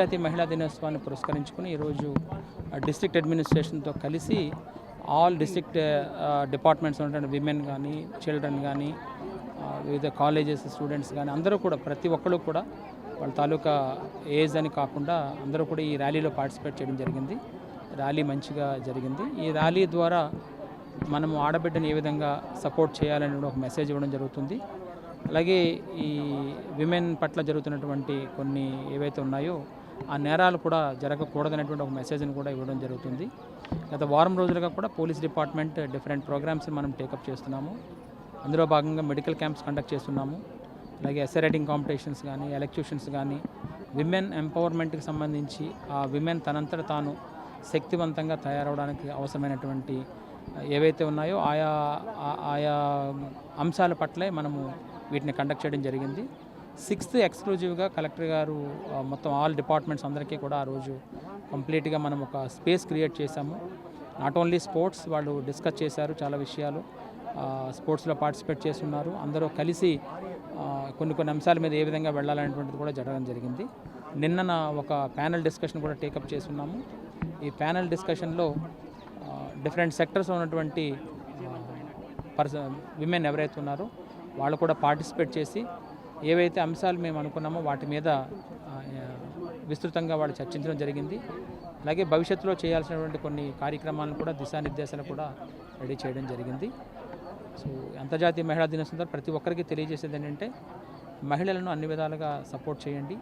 అంతర్జాతీయ మహిళా దినోత్సవాన్ని పురస్కరించుకుని ఈరోజు డిస్ట్రిక్ట్ అడ్మినిస్ట్రేషన్తో కలిసి ఆల్ డిస్ట్రిక్ట్ డిపార్ట్మెంట్స్ ఉన్నటువంటి విమెన్ కానీ చిల్డ్రన్ కానీ వివిధ కాలేజెస్ స్టూడెంట్స్ కానీ అందరూ కూడా ప్రతి ఒక్కరు కూడా వాళ్ళ తాలూకా ఏజ్ అని కాకుండా అందరూ కూడా ఈ ర్యాలీలో పార్టిసిపేట్ చేయడం జరిగింది. ర్యాలీ మంచిగా జరిగింది. ఈ ర్యాలీ ద్వారా మనము ఆడబిడ్డని ఏ విధంగా సపోర్ట్ చేయాలని ఒక మెసేజ్ ఇవ్వడం జరుగుతుంది. అలాగే ఈ విమెన్ పట్ల జరుగుతున్నటువంటి కొన్ని ఏవైతే ఉన్నాయో ఆ నేరాలు కూడా జరగకూడదనేటువంటి ఒక మెసేజ్ని కూడా ఇవ్వడం జరుగుతుంది. గత వారం రోజులుగా కూడా పోలీస్ డిపార్ట్మెంట్ డిఫరెంట్ ప్రోగ్రామ్స్ని మనం టేకప్ చేస్తున్నాము. అందులో భాగంగా మెడికల్ క్యాంప్స్ కండక్ట్ చేస్తున్నాము. అలాగే ఎస్సే రైటింగ్ కాంపిటీషన్స్ కానీ ఎలక్యూషన్స్ కానీ విమెన్ ఎంపవర్మెంట్కి సంబంధించి ఆ విమెన్ తనంతట తాను శక్తివంతంగా తయారవడానికి అవసరమైనటువంటి ఏవైతే ఉన్నాయో ఆయా అంశాల పట్లే మనము వీటిని కండక్ట్ చేయడం జరిగింది. 6th ఎక్స్క్లూజివ్గా కలెక్టర్ గారు మొత్తం ఆల్ డిపార్ట్మెంట్స్ అందరికీ కూడా ఆ రోజు కంప్లీట్గా మనం ఒక స్పేస్ క్రియేట్ చేశాము. నాట్ ఓన్లీ స్పోర్ట్స్ వాళ్ళు డిస్కస్ చేశారు, చాలా విషయాలు స్పోర్ట్స్లో పార్టిసిపేట్ చేస్తున్నారు. అందరూ కలిసి కొన్ని అంశాల మీద ఏ విధంగా వెళ్ళాలనేటువంటిది కూడా జరగడం జరిగింది. నిన్న ఒక ప్యానల్ డిస్కషన్ కూడా టేకప్ చేస్తున్నాము. ఈ ప్యానల్ డిస్కషన్లో డిఫరెంట్ సెక్టర్స్ ఉన్నటువంటి విమెన్ ఎవరైతే ఉన్నారో వాళ్ళు కూడా పార్టిసిపేట్ చేసి ఏవైతే అంశాలు మేము అనుకున్నామో వాటి మీద విస్తృతంగా వాళ్ళు చర్చించడం జరిగింది. అలాగే భవిష్యత్తులో చేయాల్సినటువంటి కొన్ని కార్యక్రమాలను కూడా దిశానిర్దేశాలు కూడా రెడీ చేయడం జరిగింది. సో అంతర్జాతీయ మహిళా దినోత్సవం ప్రతి ఒక్కరికి తెలియజేసేది ఏంటంటే మహిళలను అన్ని విధాలుగా సపోర్ట్ చేయండి,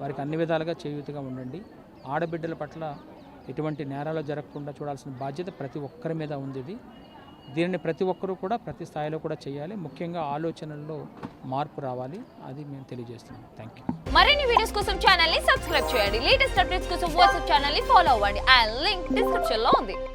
వారికి అన్ని విధాలుగా చేయూతగా ఉండండి. ఆడబిడ్డల పట్ల ఎటువంటి నేరాలు జరగకుండా చూడాల్సిన బాధ్యత ప్రతి ఒక్కరి మీద ఉంది. దీనిని ప్రతి ఒక్కరూ కూడా ప్రతి స్థాయిలో కూడా చేయాలి. ముఖ్యంగా ఆలోచనల్లో మార్పు రావాలి. అది మేము తెలియజేస్తున్నాం. Thank you. మరిన్ని వీడియోస్ కోసం ఛానల్ ని సబ్స్క్రైబ్ చేయండి. లేటెస్ట్ అప్డేట్స్ కోసం వాట్సాప్ ఛానల్ ని ఫాలో అవ్వండి. ఆ లింక్ డిస్క్రిప్షన్ లో ఉంది.